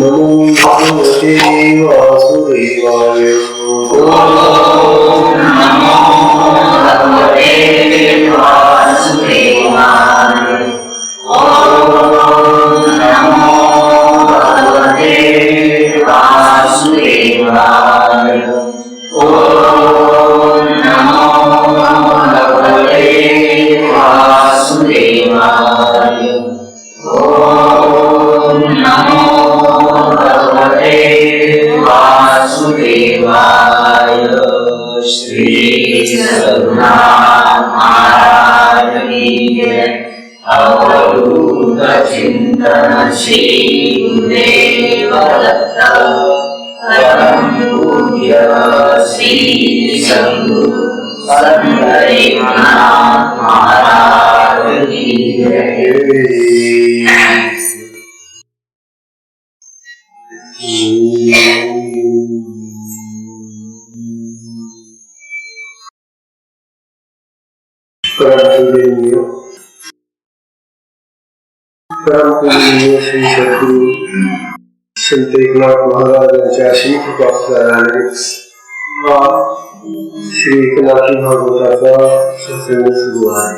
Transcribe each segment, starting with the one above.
नमो भगवते वासुदेवाय। ओम नमो भगवते वासुदेवाय। ओम नमो भगवते वासुदेवाय। ओम नमो भगवते वासुदेवाय। ओम नमो भगवते वासुदेवाय। श्री रघुनाथ महाराज की जय। अवधूत चिंतन श्री गुरुदेव दत्त। परम पूज्य श्री सद्गुरु संत रघुनाथ महाराज की जय। परम पूजनीय श्री सद्गुरु संत एकनाथ महाराजांच्या अशीच उपासनाने श्री एकनाथी भागवताचा सत्संग सुरू आहे.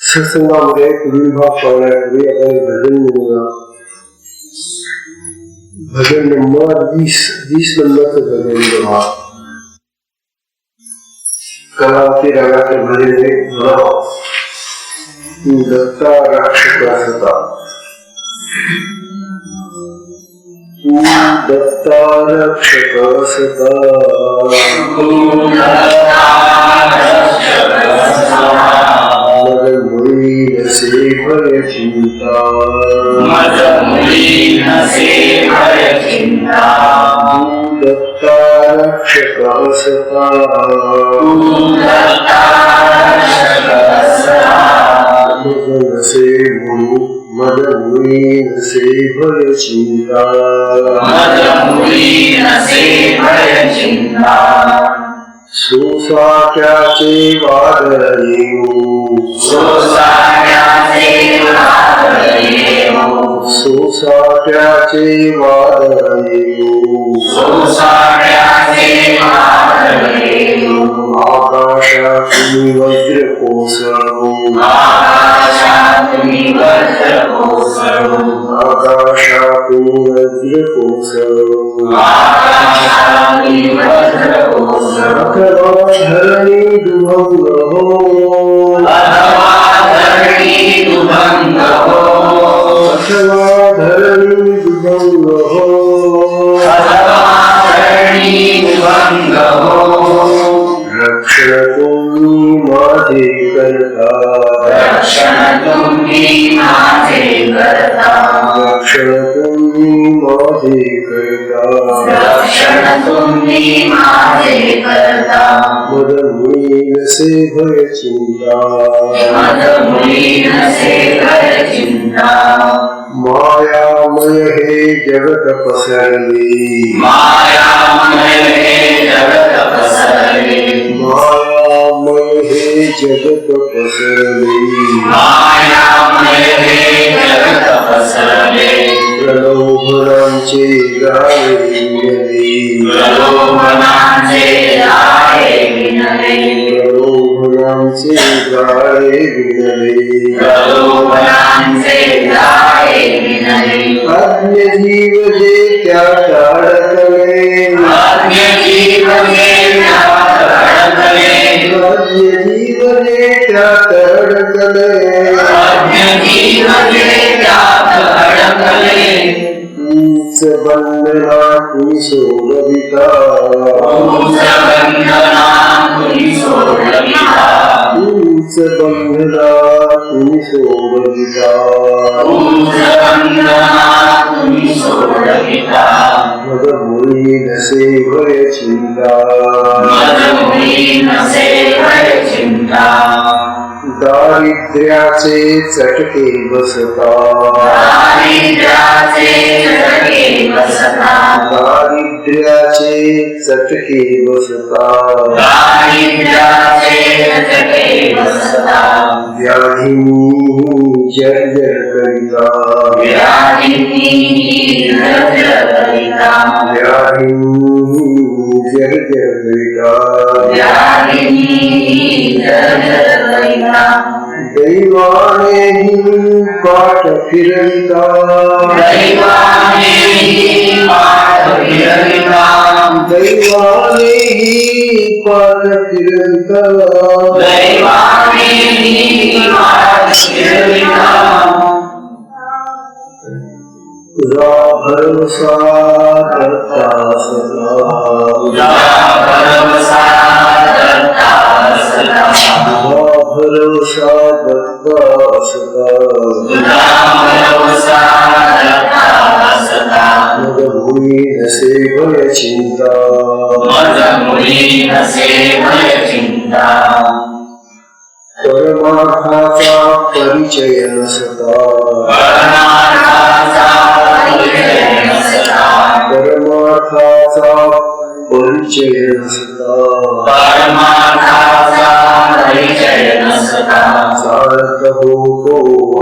सत्संगामध्ये पुढील भाग पाहण्यापूर्वी आपण भजन म्हणूया. भजन नंबर 20 नंबरचं भजन बघा. कलावती रागाचं भजन आहे. तू दत्ता रक्षक असता. तू दत्ता रक्षक असता. मद मुळी नसे भय चिंता. मद मुळी नसे भय चिंता. तू दत्ता रक्षक असता. तू दत्ता रक्षक असता. मद मुळी नसे भय चिंता. मद मुळी नसे भय चिंता. सोसाट्याचे वादळ येऊ. सोसाट्याचे वादळ येऊ. सोसाट्याचे वादळ येऊ. सोसाट्याचे वादळ येऊ. आकाशातून वज्र कोसळू. आकाशातून वज्र कोसळू. आकाशातून वज्र कोसळू. आकाशातून वज्र कोसळू. अथवा धरणी दुभंग हो. अथवा धरणी दुभंग हो. अथवा धरणी दुभंग हो. अथवा धरणी दुभंग हो. रक्षण तुम्ही माझे करता. रक्षण तुम्ही माझे करता. रक्षण तुम्ही माझे करता. रक्षण तुम्ही माझे करता. मद मुळी नसे भय चिंता. मद मुळी नसे भय चिंता. मायामय हे जगत पसरले. मायामय हे जगत पसरले. मायामय हे जगत पसरले. मायामय हे जगत पसरले. प्रलोभनांचे जाळे विणले. प्रलोभनांचे जाळे विणले. प्रलोभनांचे जाळे विणले. प्रलोभनांचे जाळे विणले. आज्ञ जीव जे त्यात अडकले. आज्ञ जीव जे त्यात अडकले. आज्ञ जीव जे त्यात अडकले. आज्ञ जीव जे त्यात अडकले. तूच बंधना तुम्ही सोडविता. तूच बंधना तुम्ही सोडविता. तूच बंधना तुम्ही सोडविता. तूच बंधना तुम्ही सोडविता. मद मुळी नसे भय चिंता. मद मुळी नसे भय चिंता. दारिद्र्याचे चटके बसता. दारिद्र्याचे चटके बसता. दारिद्र्याचे चटके बसता. दारिद्र्याचे चटके बसता. व्याधींनी जर्जर करिता व्याधिनी जर्जर करिता व्याधिनी जर्जर करिता व्याधिनी जर्जर करिता दैवाने ही पाठ फिरविता दैवाने ही पाठ फिरविता दैवाने ही पाठ फिरविता दैवाने ही पाठ फिरविता तुझा भरवसा करता सदा तुझा भरवसा करता सदा तुझा भरवसा करता सदा तुझा भरवसा करता सदा मग भूमी नसे भय चिंता मज मुली नसे भय चिंता परमार्थाचा परिचय नसता परमार्थाचा परिचय नसता परमार्थाचा परिचय नसता परमार्थाचा परिचय नसता चालत होतो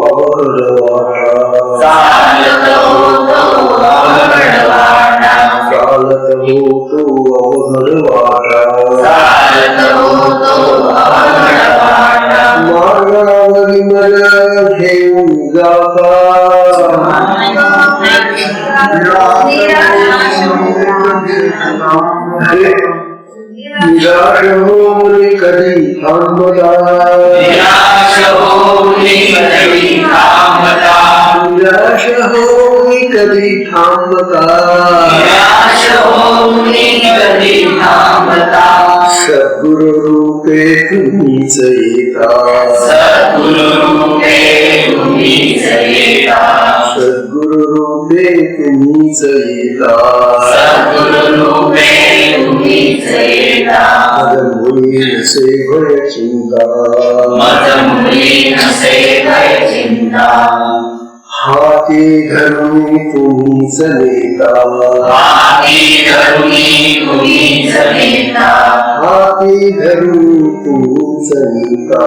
अवघडवाटा चालत होतो अवघडवाटा चालत होतो अवघडवाटा चालत होतो अवघडवाटा मार्गावरी मला घेऊन जाता निराश होऊन कधी थांबता निराश होऊनी कधी थांबता निराश होऊन कधी थांबता निराश होऊनी कधी थांबता सद्गुरु रूपे तुम्हीच येता सद्गुरु रूपे तुम्हीच येता सद्गुरु रूपे तुम्हीच येता सद्गुरु रूपे तुम्हीच येता मुली नसे भय चिंता मज मुली नसे भय चिंता हाती धरून तुम्हीच नेता हाती धरुणी तुम्हीच नेता हाती धरून तुम्हीच नेता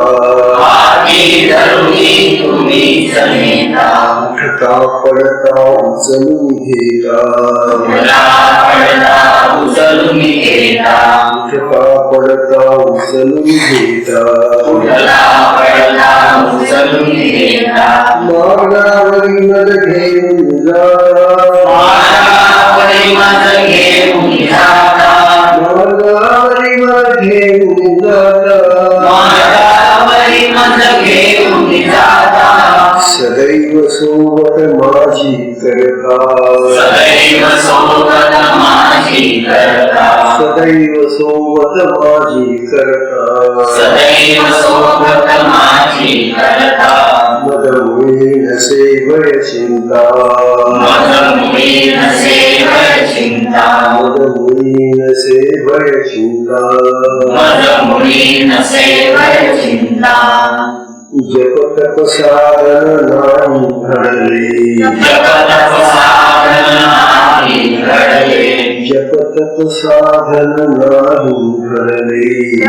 हाती धरुणी तुम्हीच नेता उठता पडता उचलून घेता उठला पडला उचलून घेता उठता पडता उचलून घेता उठला पडला उचलून घेता मार्गावरी मद घेऊन जाता मार्गावरी मज घेऊन जाता मार्गावरी मद घेऊन जाता मार्गावरी मज घेऊन जाता सदैव सोबत माझी करता सदैव सोबत माझी करता सदैव सोबत माझी करता सदैव सोबत माझी करता मद मुळे नसे भय चिंता मज मुली नसे भय चिंता मद मुळे नसे भय चिंता मज मुली नसे भय चिंता जप तप साधन नाही घडले जगत साधन नाही घडले जप तप साधन नाही घडले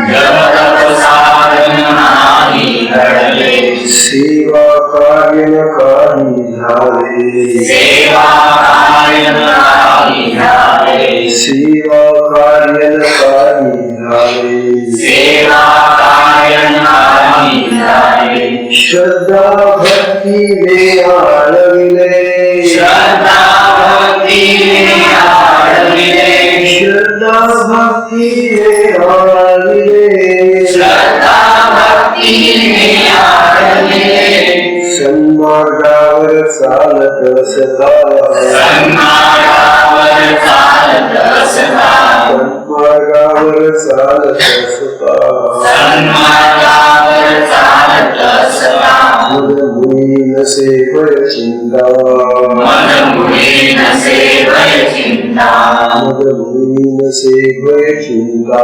जगत साधन नाही घडले सेवा कार्य काही झाले सेवा कार्य नाही झाले सेवा कार्य काही झाले सेवा कार्य नाही झाले श्रद्धा भक्तीने आळविले श्रद्धा भक्तीने आळविले श्रद्धा भक्तीने आळविले श्रद्धा भक्तीने आळविले सन्मार्गावर चालत असता सन्मार्गावर चालत असता सन्मार्गावर चालत असता सन्मार्गावर चालत असता मद मुली नसे भय चिंता मन मुली नसे भय चिंता मद मुली नसे भय चिंता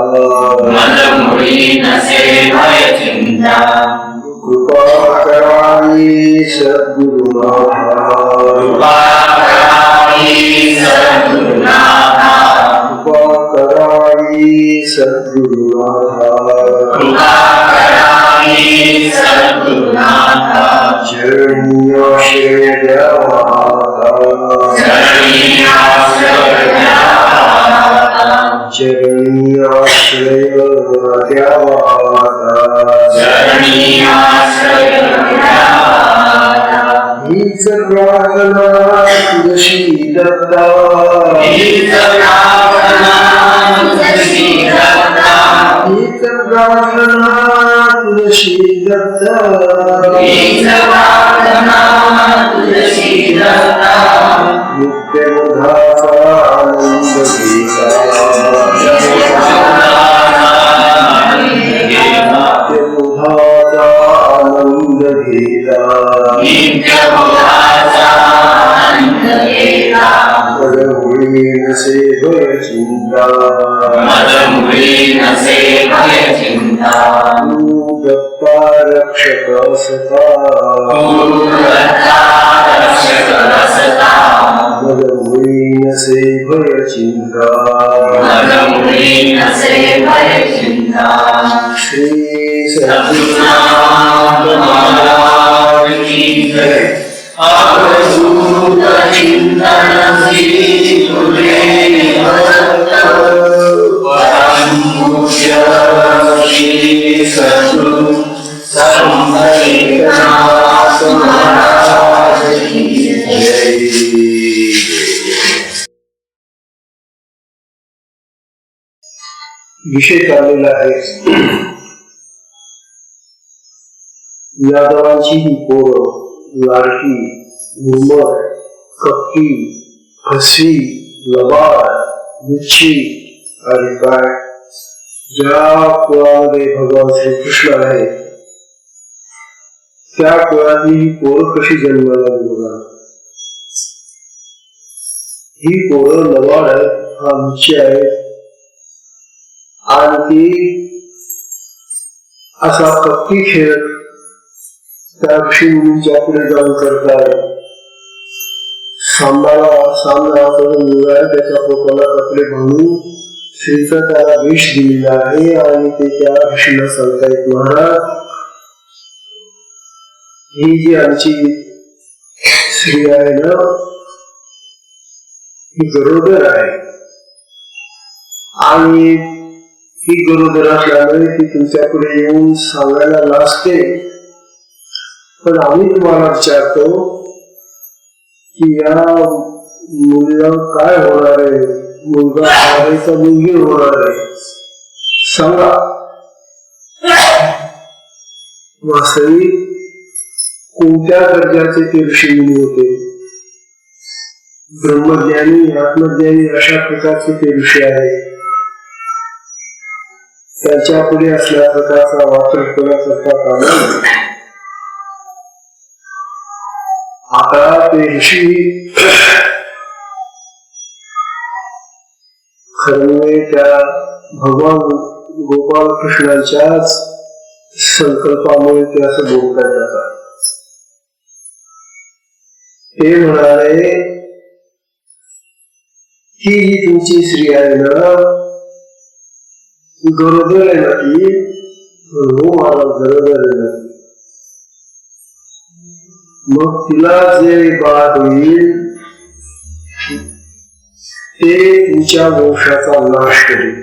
मन मुली नसे भय चिंता कृपा करावी सद्गुरुनाथा कृपा करावी सद्गुरुनाथा कृपा करावी सद्गुरुनाथा कृपा करावी सद्गुरुनाथा चरणी चरणी आश्रय द्यावा चरणी आश्रय द्यावा हीच प्रार्थना तुझशी दत्ता हीच प्रार्थना तुझी दत्ता हीच प्रार्थना तुझशी दत्ता हीच प्रार्थना तुझी दत्ता नित्यबोधाचा आनंद घेता नित्यबोधाचा आनंद घेता नित्यबोधाचा आनंद घेता मदमुळी नसे भय चिंता मदमुळी नसे भय चिंता तू दत्ता रक्षक असता तू दत्ता रक्षक असता मदमुळी नसे भय चिंता मदमुळी नसे भय चिंता श्री सद्गुरुनाथ महाराज की जय अवधूत चिंतन श्री गुरुदेव परम पूज्य श्री सद्गुरु संत एकनाथ महाराज की जय। विषय चाललेला आहे यादवांची ही पोरं लाडकी मुरमर कपटी हसी लबाड मुच्छी आणि काय ज्या कुळामध्ये भगवान श्रीकृष्ण आहे त्या कुळातली ही पोरं कशी जन्माला येणार ही पोरं लबाड आहेत हा मुच्छी आहेत आणि ती असा कपटी खेळ त्या ऋषी मुलींच्या पुढे जाऊन करतात सामना मुलगा आहे त्याच्या पोटाला कपडे बांधून श्रीचा त्याला वेश दिलेला आहे आणि ते त्या ऋषीला सांगतायत महाराज ही जी आमची स्त्री आहे ना ही गरोदर आहे आणि ही गरोदर असल्यामुळे ती तुमच्या पुढे येऊन सांगायला लाजते पण आम्ही तुम्हाला विचारतो की या मुलीला काय होणार आहे मुलगा होणार आहे का मुलगी होणार आहे सांगा वास्तविक कोणत्या दर्जाचे ते ऋषीमुनी होते ब्रह्मज्ञानी आत्मज्ञानी अशा प्रकारचे ते ऋषी आहेत त्यांच्या पुढे असल्या प्रकारचा वापर करण्याकरता कामा आता ते ऋषी खरं त्या भगवान गोपाल कृष्णांच्याच संकल्पामुळे ते असं बोलता जातात ते म्हणाले की ही तुमची स्त्री आहे ना गरोदर आहे ना ती हो मला गरोदर आहे ना मग तिला जे बाळ होईल ते तुमच्या वंशाचा नाश करेल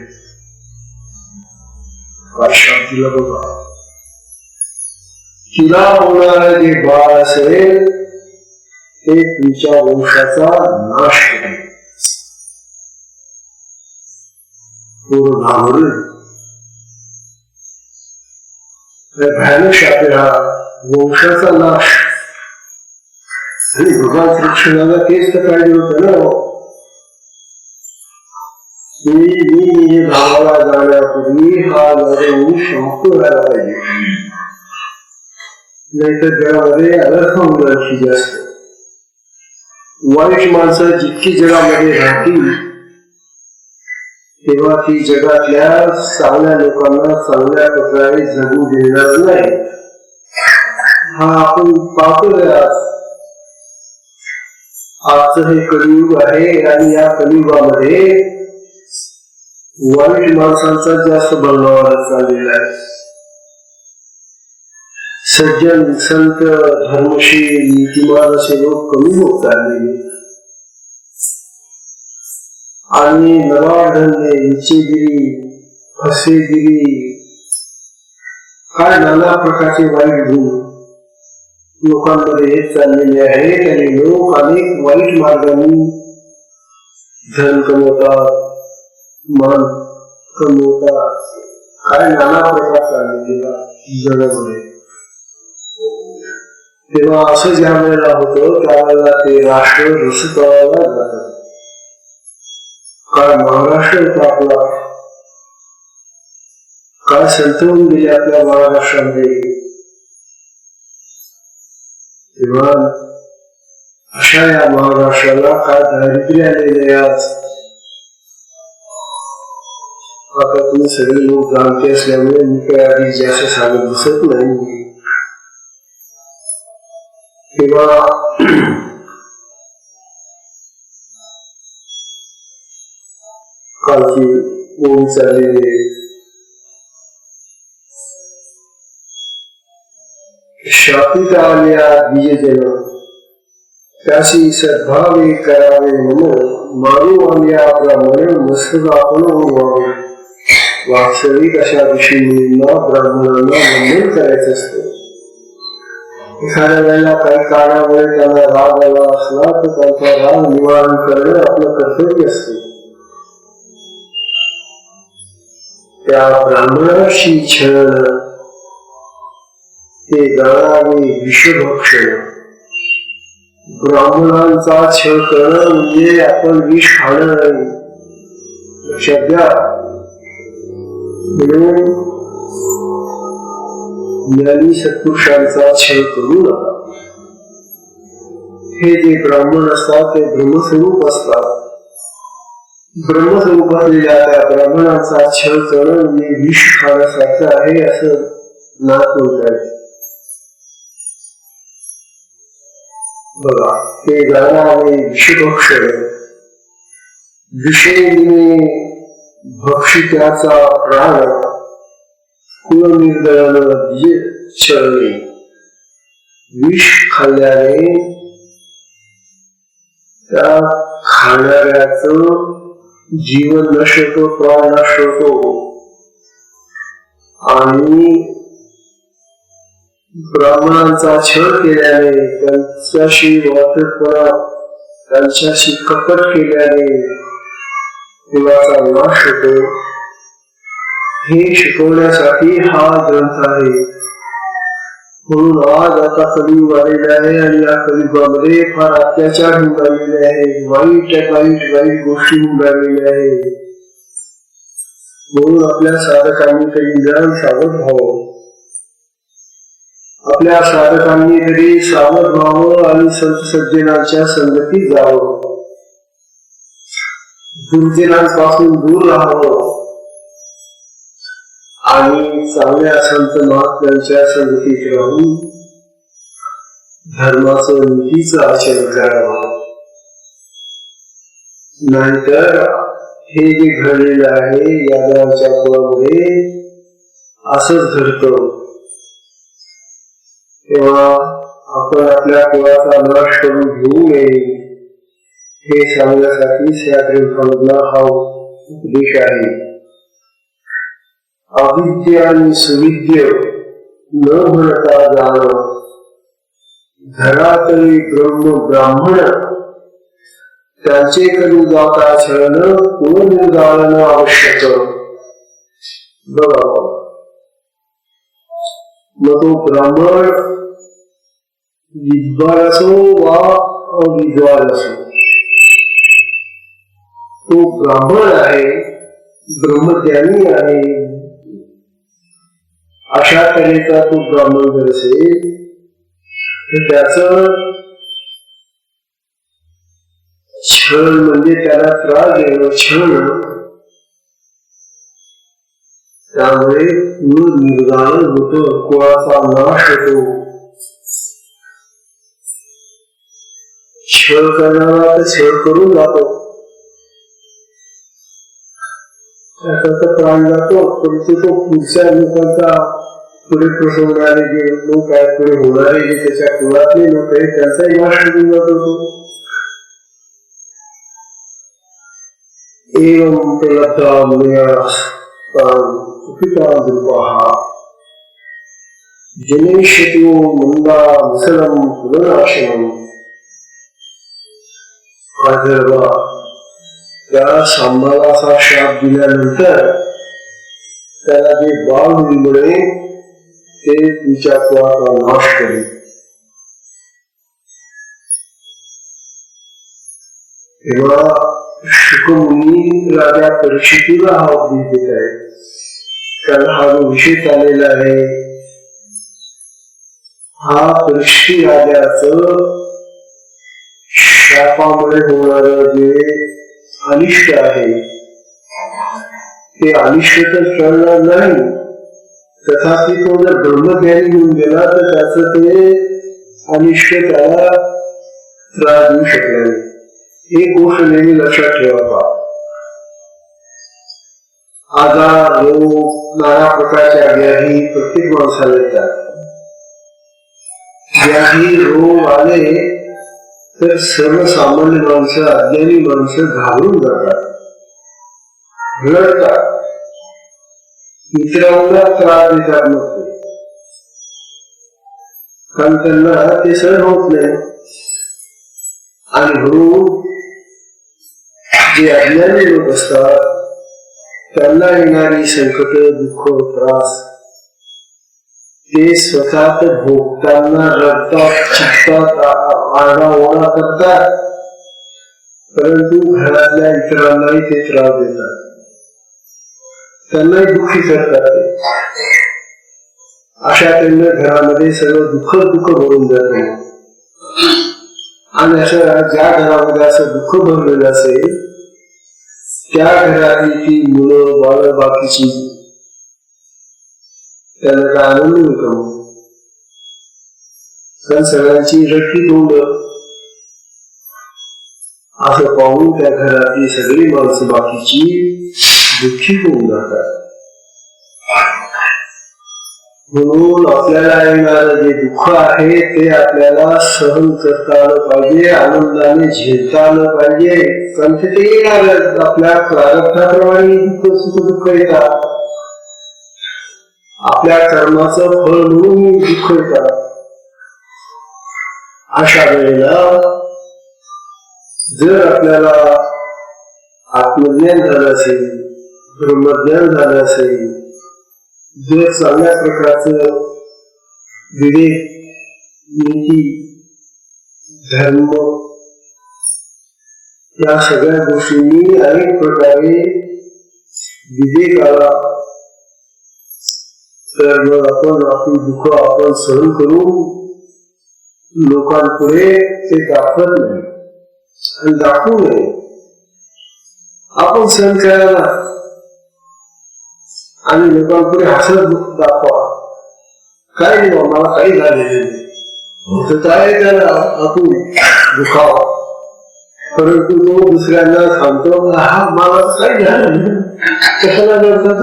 तिला बघा तिला होणारे जे बाळ असेल ते तुमच्या वंशाचा नाश करेल भयानक शाप हा वंशाचा नाश आणि भगवान श्रीकृष्णाला तेच तर पाहिजे होतं ना मी गावाला जाण्यापूर्वी हा लढवून शांत व्हायला पाहिजे नाहीतर जगामध्ये अनर्थ होण्याची जास्त वाईट माणसं जितकी जगामध्ये राहतील तेव्हा ती जगातल्या चांगल्या लोकांना चांगल्या प्रकारे जगू देणार नाही हा आपण पाहतोय आजचं हे कलियुग आहे आणि या कलियुगामध्ये वाईट माणसांचा जास्त बळवाला चाललेला आहे सज्जन संत धर्मशील नीतिमान असे लोक कमी होत चाललेले आणि नवाढळणे, निचेगिरी, फसेगिरी, काय नाना प्रकारचे वाईट गुण लोकांमध्ये येत चाललेले आहेत आणि लोक अनेक वाईट मार्गाने धन कमवतात, मान कमवतात, काय नाना प्रकार चाललेला जगामध्ये. तेव्हा असं ज्या वेळेला होतं त्यावेळेला ते राष्ट्र ऋषितळाला जातं. काय महाराष्ट्र होता आपला, काय संतवून गेले आपल्या महाराष्ट्रामध्ये. तेव्हा अशा या महाराष्ट्राला काय दारिद्र्य आलेले आज. आता तुम्ही सगळे लोक जाणते असल्यामुळे मी काही आधी जास्त सांगत बसत नाही. तेव्हा कालची ओळी चाललेली शापित आल्या बीजजन त्याशी सद्भावे करावे म्हणून मारू आल्या ब्राह्मण मस्तक आपण व्हावे. वास्तविक अशा ऋषींना ब्राह्मणांना वंदन करायचं असतं. एखाद्या वेळेला काही कारणामुळे त्यांना राग आला असला तर त्यांचा राग निवारण करणं आपलं कर्तव्य असतं. त्या ब्राह्मणाशी छळ ते जाणावे विषभक्षण. ब्राह्मणांचा छळ करणं म्हणजे आपण विष खाणं नाही. लक्षात घ्या. म्हणून ज्ञानी सत्पुरुषांचा छळ करू नका. हे जे ब्राह्मण असतात ते ब्रह्मस्वरूप असतात. ब्रह्मस्वरूप असलेल्या त्या ब्राह्मणांचा छळ करणं म्हणजे विष खाण्यासारखं आहे असं नात होत. बघा, ते जाणारे विषभक्षण, विषयीने भक्षित्याचा प्राण, कुलनिर्दळन छळणे. विष खाल्ल्याने त्या खाणाऱ्याचं जीवन नष्ट होतो, प्राण नष्ट होतो. आणि ब्राह्मणांचा छळ केल्याने, त्यांच्याशी वाटपणा, त्यांच्याशी कपट केल्याने कुलाचा नाश होतो. हे शिकवण्यासाठी हा ग्रंथ आहे. म्हणून आज आता कलियुग आलेले आहे आणि या कलियुगामध्ये फार अत्याचार होऊन राहिलेले आहे. वाईट गोष्टी होऊन राहिलेल्या आहेत. म्हणून आपल्या साधकांनी काही ज्ञान सावध व्हावं. आपल्या साधकांनी तरी सावध व्हावं आणि संत सज्जनांच्या संगतीत जावं. दुर्जनांपासून दूर राहावं आणि चांगल्या संत महात्म्यांच्या संगतीत राहून धर्माचं नीतीचं आचरण करावं. नाहीतर हे जे घडलेलं आहे यादवांच्या कुळामध्ये असंच घडतं. तेव्हा आपण आपल्या कुळाचा नाश करून घेऊ नये हे सांगण्यासाठी या ग्रंथामधला हा उपदेश आहे. अविद्य आणि सुविद्य न म्हणता जाणं, घरातली ब्रह्म ब्राह्मण त्यांचे करू जाता छळणं, कुलनिर्दाळन आवश्यक. बघा, मग तो ब्राह्मण विद्वान असो वा अविद्वान असो, तो ब्राह्मण आहे, ब्रह्मज्ञानी आहे. अशा तऱ्हेचा तो ब्राह्मण जर असेल तर त्याचं छळ म्हणजे त्याला त्रास देणं, छळ. त्यामुळे कुळ निर्दारण होतं, कुळाचा नाश होतो. छळ करणारा तर छळ करून जातो, त्याचा प्राण जातो. परंतु तो पुढच्या लोकांचा पुढे फसवणारे जे लोक आहेत, पुढे होणारे जे त्याच्या कुळातले लोक आहेत त्यांचाही नाश करून जातो. एवं प्रलब्धा मुनयः कुपिता द्रुपाः जनेष्यतो मंदा मुसलम पुनराशनम. गांधर्वा त्या सांबाला असा शाप दिल्यानंतर त्याला जे बाळ मिळे ते तिच्या कुळाचा नाश करेल. तेव्हा शुकमुनी राजा परीक्षितीला हा उपदेश देत आहे. त्याला हा जो विषय चाललेला आहे हा परीक्षिती राजाचं शापामुळे होणार जे अनिष्ट आहे ते अनिष्ट तर टळणार नाही. तथापि तो जर ब्रह्मज्ञानी होऊन गेला तर त्याचं ते अनिष्ट त्याला त्रास देऊ शकणार नाही. एक गोष्ट नेहमी लक्षात ठेवावा. आजार रोग नाना प्रकारच्या व्याधी प्रत्येक माणसाला येतात. व्याधी रोग आले तर सर्वसामान्य माणसं अज्ञानी माणसं घाबरून जातात, रडतात, इतरांना त्रास देतात. नसतो कारण त्यांना ते सहन होत नाही. आणि म्हणून जे अज्ञानी लोक असतात त्यांना येणारी संकट दुःख त्रास ते स्वतः भोगताना रडतात, चिडतात, आरडाओरडा करतात, परंतु घरातल्या इतरांनाही ते त्रास देतात, त्यांनाही दुःखी करतात. अशा त्यांना घरामध्ये सगळं दुःख भरून जाते. आणि अशा ज्या घरामध्ये असं दुःख भरलेलं असेल त्या घरातील ती मुलं बाळ बाकीची त्यांना काय आनंद मिळतो. कारण सगळ्यांची रट्टी तोंड असं पाहून त्या घरातली सगळी माणसं बाकीची दुःखी होऊन जातात. म्हणून आपल्याला येणारं जे दुःख आहे ते आपल्याला सहन करता आलं पाहिजे, आनंदाने झेलता आलं पाहिजे. कारण ते येणार आपल्या प्रारब्धाप्रमाणे दुःख येतात, आपल्या कर्माचं फळ म्हणून दुःख येतात. अशा वेळेला जर आपल्याला आत्मज्ञान झालं असेल, ब्रह्मज्ञान झालं असेल, जर चांगल्या प्रकारचं विवेक, नीती, धर्म या सगळ्या गोष्टींनी अनेक प्रकारे विवेक आला तर मग आपण आपली दुःख आपण सहन करून लोकांपुढे ते दाखवत नाही आणि दाखवू नये. आपण सहन करायला आणि लोकांपुढे हसत दुःख दाखवा. काय नाही मला काही झालेले नाही, काय त्याला आपण दुखावा, परंतु तो दुसऱ्यांना सांगतो हा मला काही झालं नाही, कशाला करतात,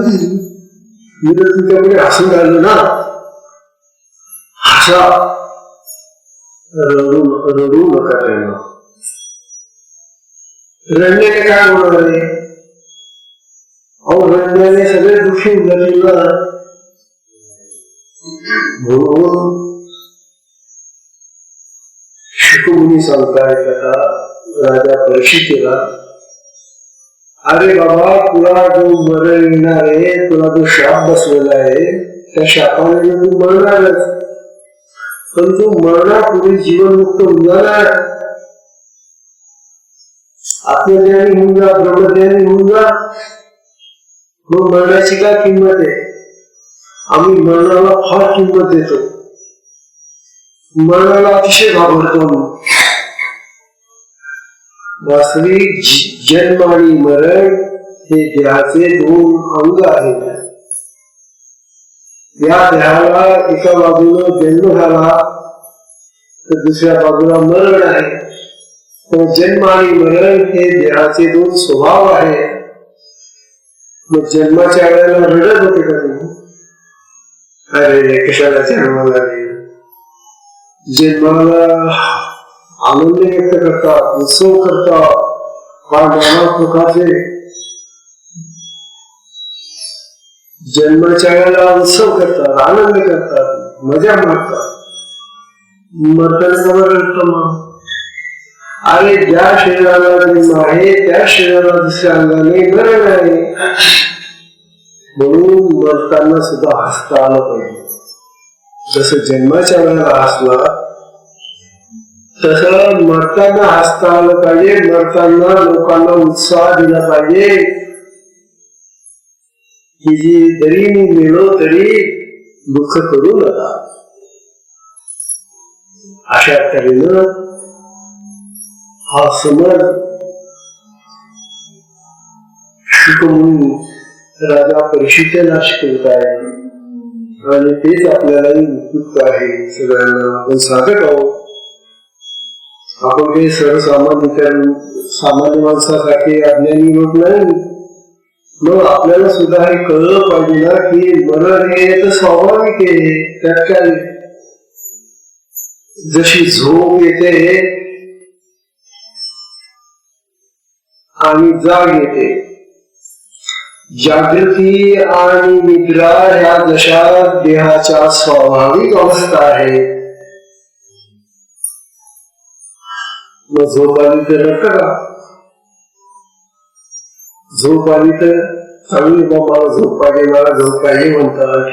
मी तर तुझ्याकडे हसून राहिलो ना. हसा, रडू नका त्यांना. रडण्याने काय होणार आहे? अहो रडण्याने सगळे दुःखी जातील ना. म्हणून शुकमुनी सांगतायत आता राजा परीक्षितीला, अरे बाबा तुला जो मरण येणार आहे, तुला जो शाप बसलेला आहे त्या शापाने तू मरणारच, पण तू मरणापूर्वी जीवनमुक्त होऊन जाणार. आत्मज्ञानी होऊन जा, ब्रह्मज्ञानी होऊन जा. मग मरणाची काय किंमत आहे? आम्ही मरणाला फार किंमत देतो, मरणाला अतिशय घाबरतो. वास्तविक जन्म आणि मरण हे देहाचे दोन अंग आहेत. या देहाला एका बाजूला जन्म झाला तर दुसऱ्या बाजूला मरण आहे. तर जन्म आणि मरण हे देहाचे दोन स्वभाव आहेत. मग जन्माच्या वेळेला रडत होते का तुम्ही? अरे कशाला जन्माला आले? जन्माला आनंद व्यक्त करतात, उत्सव करतात, फार नाना प्रकारचे जन्माच्या वेळेला उत्सव करतात, आनंद करतात, मजा मारतात. मरताना रडतं मग. अरे ज्या शरीराला जन्म आहे त्या शरीराला दुसऱ्या अंगाने मरण आहे. म्हणून मरताना सुद्धा हसता आलं पाहिजे. जसं जन्माच्या वेळेला हसला तसं मरताना हसता आलं पाहिजे. मरताना लोकांना उत्साह दिला पाहिजे की जरी मी गेलो तरी दुःख करू नका. अशा तऱ्हेनं हा समज शुकमुनी राजा परीक्षिताला शिकवत आहे आणि तेच आपल्यालाही उपयुक्त आहे. सगळ्यांना आपण सांगत आहोत. आपण काही सामान्य माणसासाठी अज्ञानी लोक नाही. मग आपल्याला सुद्धा हे कळलं पाहिजे ना की मरण हे तर स्वाभाविक आहे. त्यात काय जशी झोप येते आणि जाग येते, जागृती आणि निद्रा ह्या जशा देहाच्या स्वाभाविक अवस्था आहे. मग झोप आली तर रडतं का? झोप आली तर चांगली मला झोप पाहिजे, मला झोप पाहिजे म्हणतात.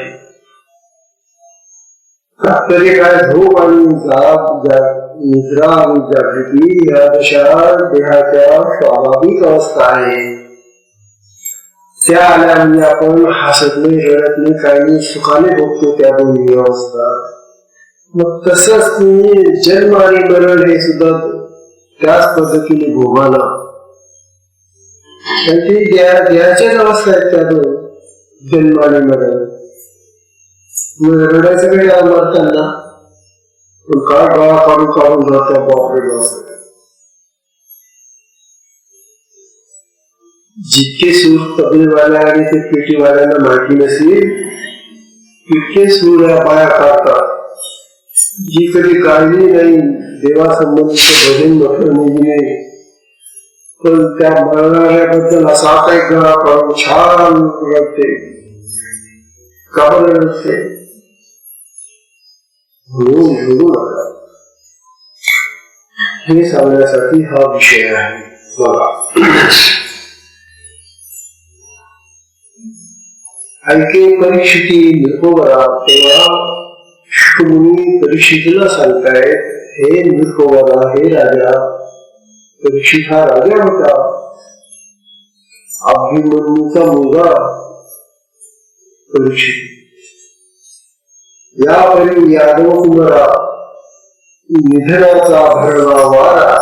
तात्पर्य काय? झोप आणि निद्रा आणि जागृती ह्या दशा देहाच्या स्वाभाविक अवस्था आहे. त्या आल्या म्हणजे आपण हसत नाही, रडत नाही, काही नाही, सुखाने भोगतो त्या दोन्ही अवस्था. मग तसंच तुम्ही जन्म आणि मरण हे सुद्धा त्याच पद्धतीने भोगाला. त्यांची देहाच्याच अवस्था आहेत त्या दोन, जन्म आणि मरण. रडायचं काही मरताना पण काय गळा काढून काढून जातो. बापरे बापरे. जितके सूर तबलेवाल्या आणि ते पेटीवाल्यांना माहिती नसेल तितके सूर या पाया काढतात. जी कधी काळजी नाही देवासंबंधीचं भजन म्हटलं नाही, पण त्या मरणाऱ्याबद्दल असा काही गळा काढून छान रडते. का बरं रडते? हे सांगण्यासाठी हा विषय आहे. बघा, ऐके परीक्षिती नृपोवरा. तेव्हा शुकमुनी परीक्षितीला सांगतायत, हे नृपोवरा, हे राजा. परीक्षित हा राजा होता, अभिमन्यूचा मुलगा परीक्षित. यापरी यादव कुमारा निधनाचा भरला वारा,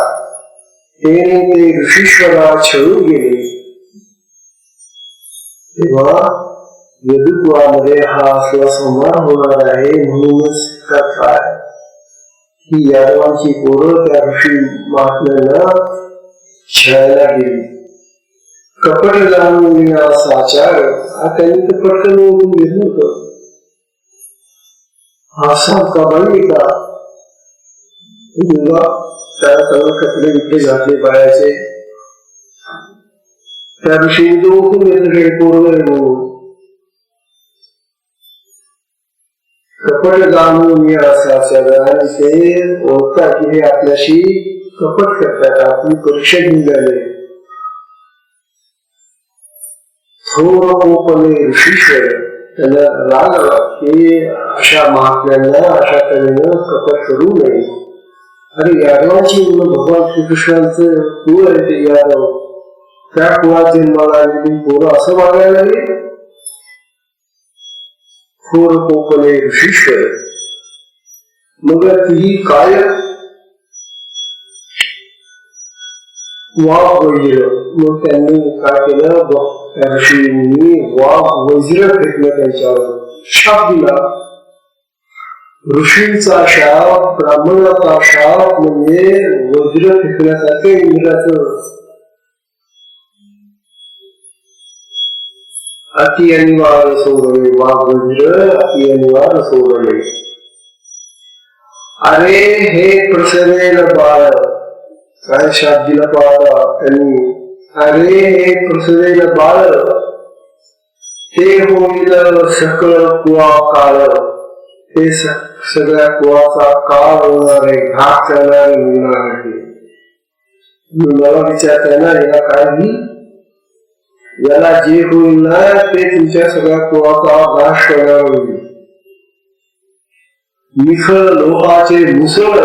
ते ऋषीश्वरा छळून गेले. तेव्हा यदुत्वामध्ये हा असला संवाद होणार आहे. म्हणूनच कथा ही यादवांची पोरं त्या ऋषी महात्म्यांना छळायला गेली. कपट जाणून साचार त्यांनी ते पटकन ओळखून घेतलं होतं. हा सामका बाई का त्याला सगळं कपडे विकले घातले बायाचे. त्या ऋषी ओळखून घेतलं पोरं. कपट जाणून आणि ते ओळखतात की हे आपल्याशी कपट करतात, आपली परीक्षा घेऊन. थोर कोपले ऋषीश्वर त्यांना राग आला की अशा महात्म्यांना अशा तऱ्हेनं कपट करू नये. अरे यादवांची भगवान श्रीकृष्णांचं कुळ आहे ते यादव, त्या कुळात जन्माला आलेली पोरं असं वागायला लागले. थोर कोपले ऋषीश्वर. मग ती काय वाघ वैर. मग त्यांनी काय केलं, त्या ऋषींनी वाघ वज्र फेकलं त्यांच्यावर, शाप दिला. ऋषींचा शाप, ब्राह्मणाचा शाप म्हणजे वज्र फेकण्यासारखे इंद्राचं. अति अनिवार्य सोडले वाघ वज्र, अति अनिवार्य सोडले. अरे हे प्रसवेल बाळ, काय शाप दिला पाहता त्यांनी. अरे हे प्रसवेल बाळ, ते होईल सकळ कुवा काळ, ते सगळ्या कुवाचा काळ होणार आहे, घात करणारे होणार आहे. मला विचारताय ना, याला काय होईल? याला जे होईल ना ते तुमच्या सगळ्या कुवाचा नाश करणार होईल. निखळ लोहाचे मुसळ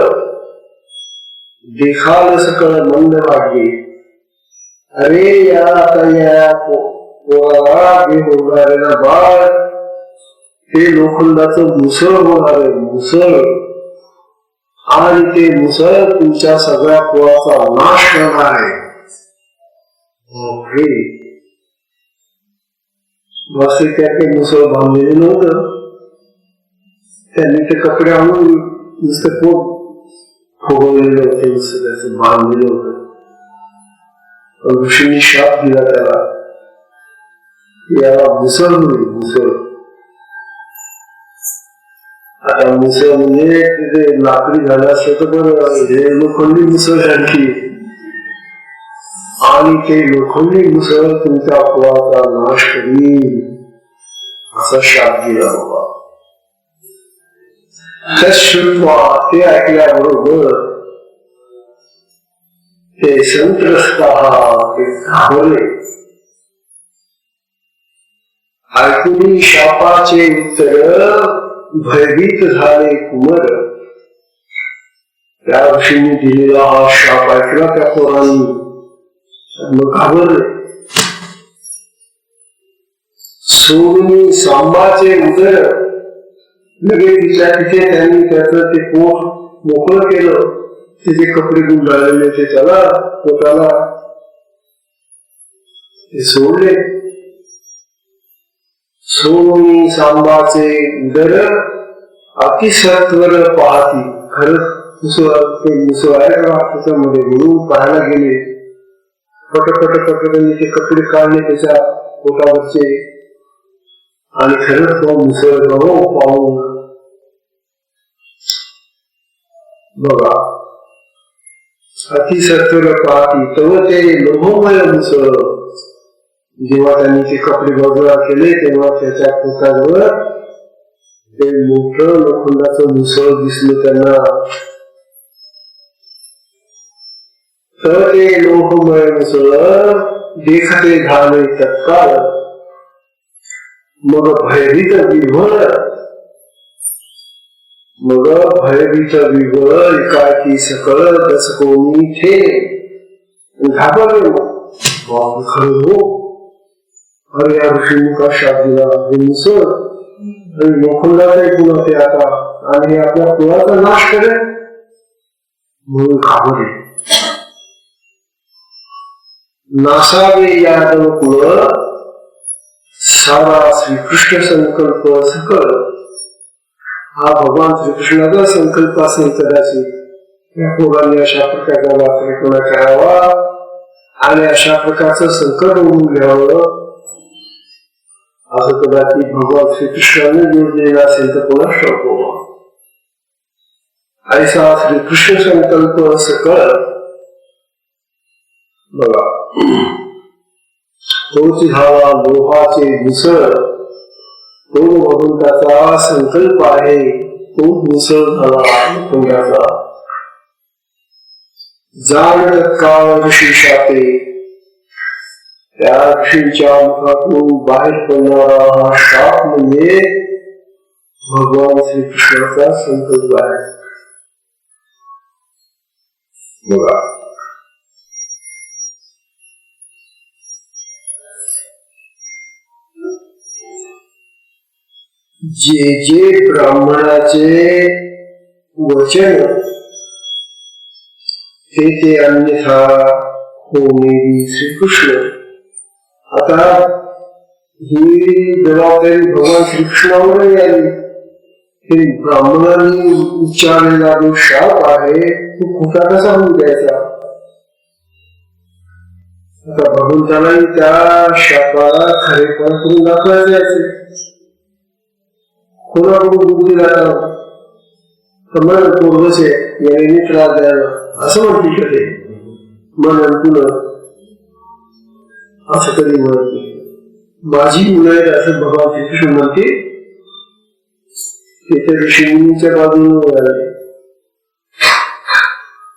देखाल सकळ मंद भाग्ये. अरे या आता या पोराला जे होणार आहे ना बाळ, ते लोखंडाचं मुसळ होणार आहे, मुसळ. आणि ते मुसळ तुमच्या सगळ्या कुळाचा नाश करणार आहे. बस त्याचे मुसळ बांधलेले नव्हतं, त्यांनी ते कपडे आणून नुसतं पोट फुगवलेलं होते, नुसतं त्याचं बांधलेलं होतं. ऋषींनी शाप दिला त्याला, याला मुसळ होईल, मुसळ. आता मुसळ म्हणजे तिथे लाकडी झालं असतं तर बरं, हे लोखंडी मुसळ सारखी. आणि ते लोखंडी मुसळ तुमच्या कुळाचा नाश करील, असा शाप दिला बाबा. ते ऐकल्याबरोबर ते संत्रस्त ते घाबरले. ऐकून शापाचे उत्तर भयभीत झाले कुमर. त्या ऋषींनी दिलेला हा शाप ऐकला त्या पोरांनी, मग घाबरले. सोडून सांबाचे उदर लगेच तिच्या तिथे त्यांनी त्याचं ते पोट मोकळं केलं. तिचे कपडे गुंडाळलेले ते त्याला पोटाला ते सोडले. सोनी सांबाचे उदर अतिसत्वर पाहती. खरंच मुसळ आहे का त्याच्यामध्ये म्हणून पाहायला गेले. पटपट ते कपडे काढले त्याच्या पोटावरचे, आणि खरंच तो मुसळ पाहून बघा अतिसत्वर पाहती तव ते लोभमय मुसळ. जेव्हा त्यांनी ते कपडे बाजूला केले तेव्हा त्याच्या पोटावर ते मोठं लोखंडाचं मुसळ दिसलं त्यांना. तर ते लोहमय मुसळ देखते झाले तत्काळ. मग भयभीत विभोर एकाकी सकळ दसकोनी ठे. घाबरले खरं हो. अरे या ऋषींनी का शाप दिला, हे मुसळ आणि लोखंडाचा गुण होते आता, आणि आपल्या कुळाचा नाश करेल म्हणून घाबरले. नासावे यादव कुळ सारा श्रीकृष्ण संकल्प सकळ. हा भगवान श्रीकृष्णाचा संकल्प असेल कदाचित. या पोरांनी अशा प्रकारचा वापर करावा आणि अशा प्रकारचं संकट होऊन घ्यावं असं कदाचित भगवान श्रीकृष्णाने योजलेला असेल तर कोणा ठाऊक. ऐसा श्रीकृष्ण संकल्प सकळ. बघा तोच झाला लोहाचे मुसळ. तो भगवंताचा संकल्प आहे, तो मुसळ झाला लोखंडाचा. जाण काळ ऋषी शापे. त्या ऋषींच्या मुखातून बाहेर पडणारा हा शाप म्हणजे भगवान श्रीकृष्णाचा संकल्प आहे. बघा जे जे ब्राह्मणाचे वचन ते अन्यथा होणे श्रीकृष्ण. आता ही जबाबदारी भगवान श्रीकृष्णावर आली. हे ब्राह्मणांनी उच्चारलेला जो शाप आहे तो खोटा कसा होऊन द्यायचा. आता भगवंतालाही त्या शापाला खरेपणा करून दाखवायचे असेल. कोणाकडून बुद्धी जातात मन पोरगस आहे याने त्रास द्यायला असं म्हणते का ते. मन पुन्हा असं कधी म्हणत नाही. माझी मुलं आहेत असं भगवान श्रीकृष्ण म्हणते. तिथे ऋषीमुनीच्या बाजूने आले.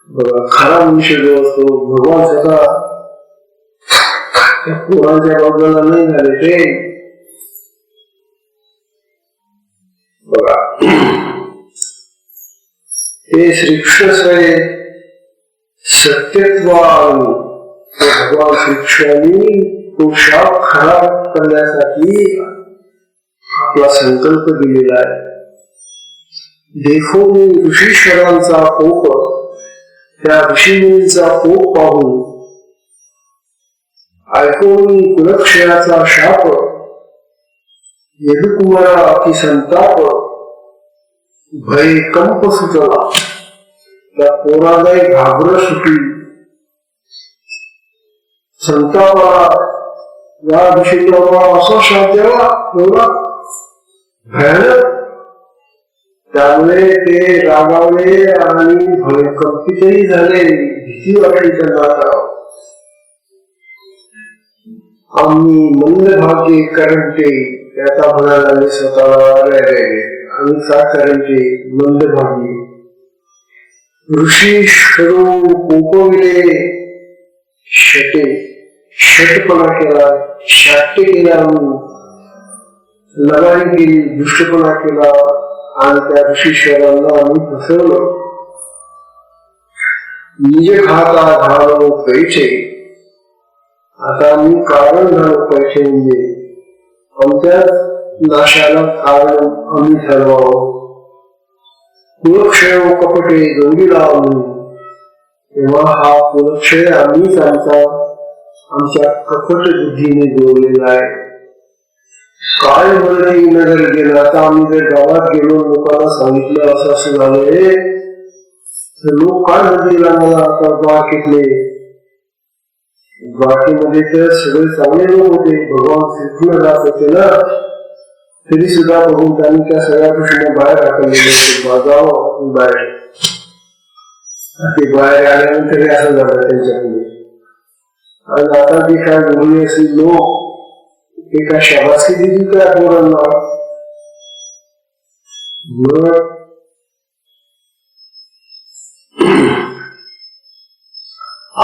बघा खरा मनुष्य जो असतो भगवान स्वतः त्या पोरांच्या बाजूला नाही झाले ते. बघा हे श्रीकृष्ण स्वयं सत्यत्वान भगवान श्रीकृष्णांनी तो शाप खरा करण्यासाठी आपला संकल्प दिलेला आहे. देखो मी ऋषीश्वरांचा कोप, त्या ऋषीमुनींचा कोप पाहून, ऐकून कुलक्षयाचा शाप, यदुकुमारा अति संताप, भय कंप सुचला. त्या पोरालाही घाबर सुटली. संतापाला या ऋषीला असा शाप द्यावा एवढा भयानक. त्यामुळे ते रागावले आणि भयकंपितही झाले. भीती वाटली त्यांना. आम्ही मंद भाग्य करंटे, त्याचा म्हणायला लागले स्वतःला. आम्ही काय करंटे मंद भाग्य. ऋषी शरू कोपविले शटे, शटपणा केला, शाट्य केला, लगाई केली, दुष्टपणा केला आणि त्या ऋषीश्वरांना आम्ही फसवलं. निज खाता झालो पैसे. आता आम्ही कारण झालो पैसे म्हणजे आमच्या नाशाला कारण आम्ही झालो. कुलक्षय कपटे जोडीला आम्ही. तेव्हा हा कुलक्षय आम्हीच आमच्या कपट बुद्धीने जोडलेला आहे. काय म्हणते नगर गेला. आता आम्ही जर गावात गेलो लोकांना सांगितलं असं असं झालंय तर लोक काय म्हणतील आम्हाला. आता द्वारकेतले द्वारकेमध्ये तर सगळे चांगले लोक होते. भगवान श्रीकृष्ण जात होते ना, तरी सुद्धा बघून त्यांनी त्या सगळ्या गोष्टीने बाहेर टाकलेले. बाजाव बाहेर ते बाहेर आल्यानंतर असं झालं त्यांच्याकडे. आणि आता ते काय बोलले असे लोक एका शाबासकी दिली त्या पोरांना.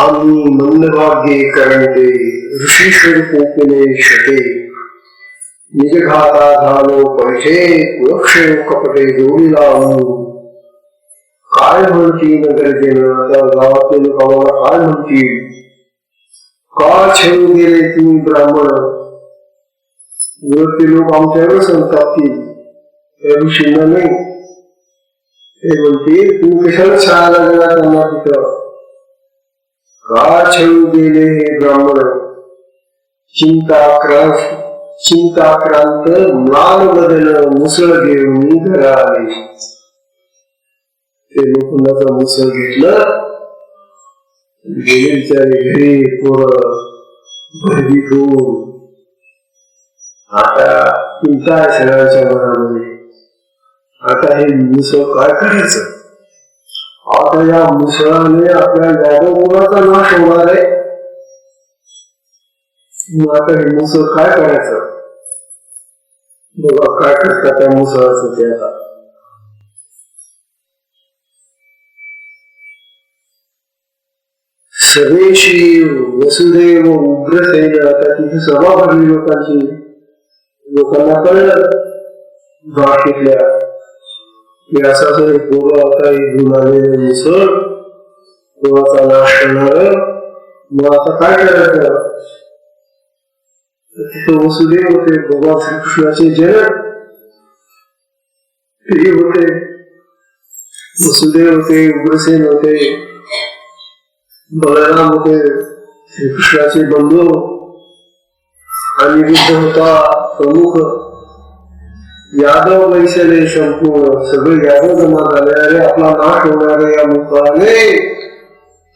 आम्ही मंदभाग्ये करंटे, ऋषीश्वर कोपले शटे, निज घाता झालो पैसे, कुलक्षय कपटे जोडीला आम्ही. काय म्हणती नगरजेनं. त्या गावातले लोक आम्हाला काय म्हणतील. का छळून गेले तुम्ही ब्राह्मण. ते लोक आमच्यावर संतापतील. त्या ऋषींना नाही. ते म्हणतील तुम्ही कशाला छळायला गेला त्यांना तिथं. का छळून गेले हे ब्राह्मण. चिंताक्रांत म्लान बदल मुसळ घेऊन घरा आले. ते लोकांना मुसळ घेतलं गेले बिचारे घरी. पोरं भयभीत होऊन आता चिंता आहे सगळ्यांच्या मनामध्ये. आता हे मुसळ काय करायचं. आता या मुसळाने आपल्या यादव कुळाचा नाश होणार आहे. मग आता हे मुसळ काय करायचं. बघा काय करतात त्या मुसळाचं ते. आता सगळेशी वसुदेव उग्रसेन. आता तिथे सभा भरली लोकांची. लोकांना कळलं द्वारकेतल्या की असं पोरं आता घेऊन आलेले मुसळ कुळाचा नाश करणार. मग आता काय करायचं. तिथे वसुदेव होते, भगवान श्रीकृष्णाचे जनक ते होते. वसुदेव होते, उग्रसेन होते, बलराम होते, श्रीकृष्णाचे बंधू. आणि युद्ध होता प्रमुख. यादव वैसले संपूर्ण सगळे यादव जमा झाले. अरे आपला नाश होणार आहे या मुखाने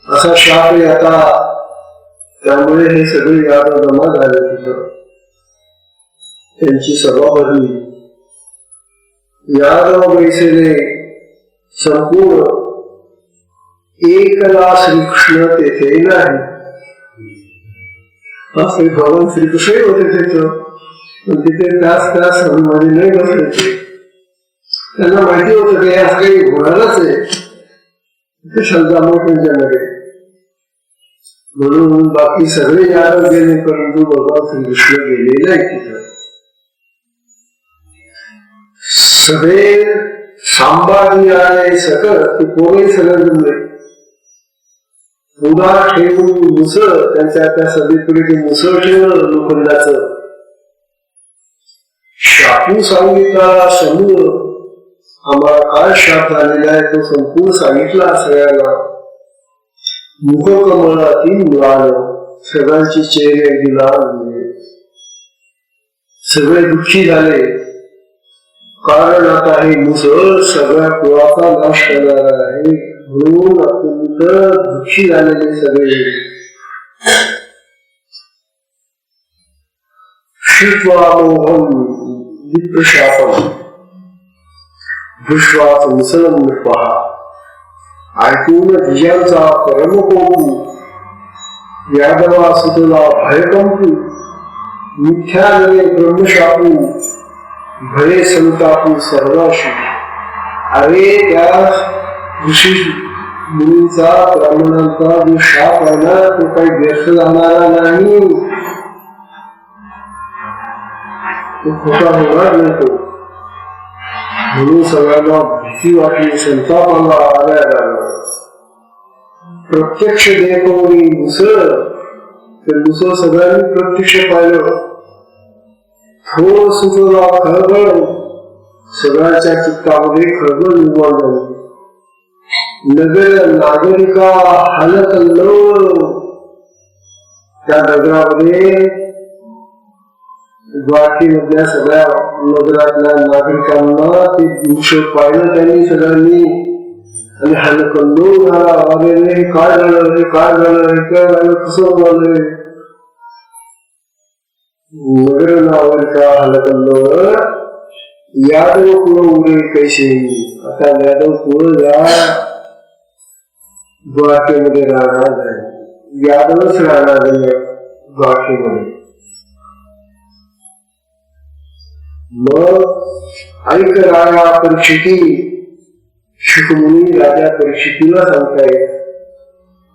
असा शाप आहे आता. त्यामुळे हे सगळे यादव जमा झाले. तिथं त्यांची सभा भरली. यादव वैसले संपूर्ण. एकला श्रीकृष्ण तेथे नाही. असे भगवान श्रीकृष्ण होते तिथं. पण तिथे तास मध्ये नाही बसले ते. त्यांना माहिती होतं की आज काही होणारच आहे. तिथे श्रद्धा मग त्यांच्यामध्ये. म्हणून बाकी सगळे यादव गेले परंतु भगवान श्रीकृष्ण गेले नाही तिथं. सगळे सांभाळून आले सकळ ते कोणी सगळं जमले. उदा ठेवून मुसळ त्यांच्या त्या सभेपुढे ते मुसळ ठेवलं लोखंडाचं. शापू सांगितला समूह आम्हाला काय शाप झालेला आहे तो संपूर्ण सांगितला सगळ्यांना. मुखकमळातील मुलानं सगळ्यांची चेहरे दिला. सगळे दुःखी झाले कारण आता हे मुसळ सगळ्या कुळाचा नाश करणार आहे. म्हणून अत्यंत दुःखी झालेले सगळे. श्रुत्वामोहम विप्रशापम दृष्ट्वा मुसलम नृपः. ऐकून धियांचा परमकोपू यादवा सुतला भयकंपू. मिथ्याने ब्रह्मशापू भये संतापू सर्वाशी. अरे त्या ऋषी मुलींचा ब्राह्मणांचा जो शाप आहे ना तो काही व्यर्थ जाणारा नाही. तो खोटा होणार नाही तो. म्हणून सगळ्यांना भीती वाटली संताप आला. प्रत्यक्ष देखवणी मुसळ ते मुसळ सगळ्यांनी प्रत्यक्ष पाहिलं. थोर सुचला खळबळ सगळ्यांच्या चित्तामध्ये खळबळ निर्माण झाली. नगर नागरिका हलकल्लोळ. त्या नगरामध्ये द्वारकेमधल्या सगळ्या नगरातल्या नागरिकांना ते दृश्य पाहिलं त्यांनी सगळ्यांनी आणि हलकल्लोळ झाला. अरे हे काय झालं, हे काय झालं, हे काय झालं, कसं झालंय. नगर नागरिका हलकल्लोळ. यादव कुळ उरे कैसे. आता यादव कुळ या द्वारकेमध्ये राहणार आहे. यादवच राहणार आहे द्वारकेमध्ये. मग ऐक राजा परीक्षिती. शुकमुनी राजा परीक्षितीला सांगतायत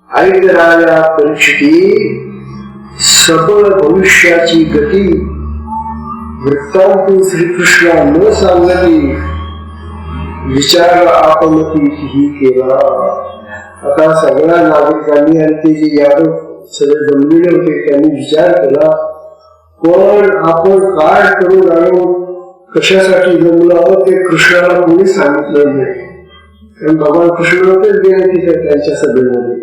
ऐक राजा परीक्षिती सबळ भविष्याची गती वृत्तांत श्रीकृष्णा न सांगती विचार आपमती ही केला. आता सगळ्या नागरिकांनी आणि ते जे यादव सगळे जमलेले होते त्यांनी विचार केला पण आपण काय करून आणून कशासाठी जमलो आहोत ते कृष्णाला कोणी सांगितलं नाही. कारण भगवान कृष्ण नव्हतेच गेले तिथे त्यांच्या सभेमध्ये.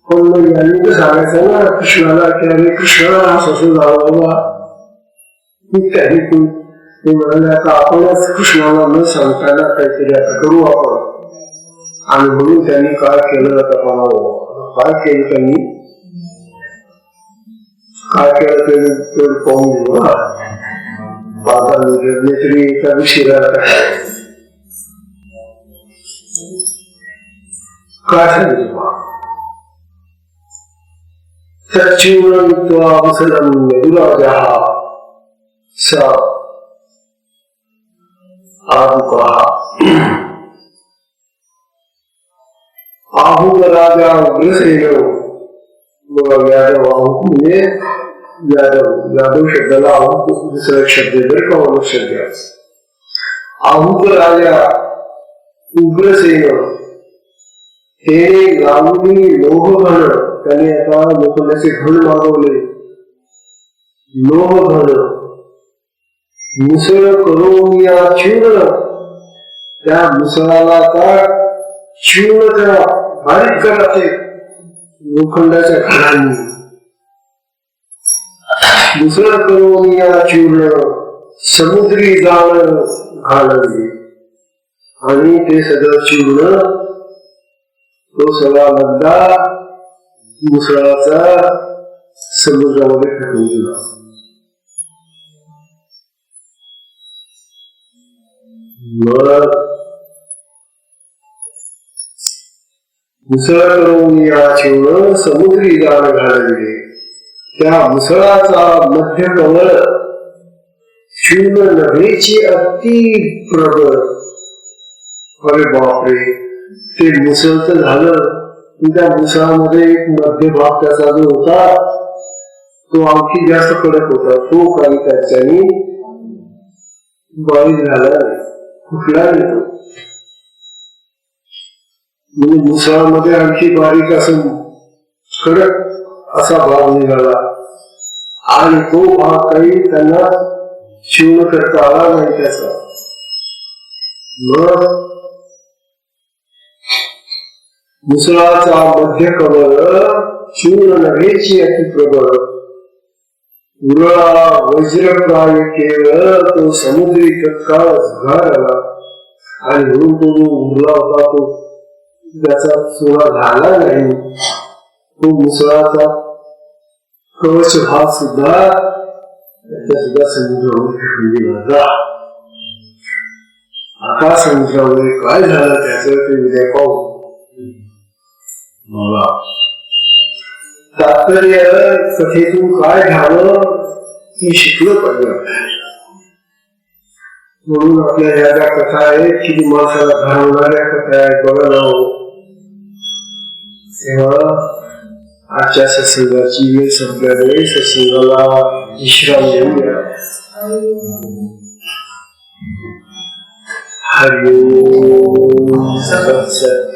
पण मग यांनी तर सांगायचं ना कृष्णाला की अरे कृष्णा असं झालं बाबा. त्यांनी ते म्हणाले आता आपणच कृष्णाला न सांगताना काहीतरी आता करू आपण. आणि म्हणून त्यांनी काय केलं आता म्हणावं. काय केलं त्यांनी काय केलं ते पाहून घेऊ. तरी एका विषयीला काय सांगितलं आहूत राजा उग्रसेन. यादव आहूत म्हणजे यादव शब्दाला आहूत दुसरा एक शब्द जर का शब्द. आहूत राजा उग्रसेन हे गावनी लोहघन. त्याने आता लोखंडाचे घन मागवले. लोहघन मुसळ करून या चूर्ण. त्या मुसळाला आता चूर्ण करा बारीक करा ते लोखंडाच्या घरांनी. मुसळ करून या चूर्ण समुद्री जाळ घालवले आणि ते सगळं चूर्ण तो सगळा लगदा मुसळाचा समुद्रामध्ये फेकून दिला. मग मुसळ करून या चूर्ण समुद्री जाळ घालवले त्या मुसळाचा मध्य कवळ शून्य नभेची अति प्रबळ. अरे बापरे, ते मुसळ तर झालं, त्या मुसळामध्ये एक मध्य भाग त्याचा जो होता तो आणखी जास्त कडक होता. तो काही त्याच्यानी बारीक झाला, कुठला नाही. म्हणजे मुसळामध्ये आणखी बारीक असं कडक असा भाग निघाला आणि तो भाग काही त्यांना शिवण करता आला नाही त्याचा. मग मुसळाचा मध्य कवळ शून्य नभेची अति प्रबळ. उरळा वज्रप्राय केवळ तो समुद्री तत्काळ झुगारला. आणि म्हणून तो जो उरला होता तो त्याचा सोडा झाला नाही. तो मुसळाचा कवच भाग सुद्धा त्याच्या सुद्धा समुद्रावर फेकून गेला. आता समुद्रामध्ये काय झालं त्याचं ते उद्या पाहू. मला तात्पर्य कथेतून काय घ्यावं हे शिकलं पाहिजे. म्हणून आपल्या ह्या ज्या कथा आहेत की माणसाला घडवणाऱ्या कथा आहेत बघा ना. तेव्हा आजच्या सत्संगाची वेळ संपल्यामुळे सत्संगाला विश्राम देऊया. हरि ओम. सत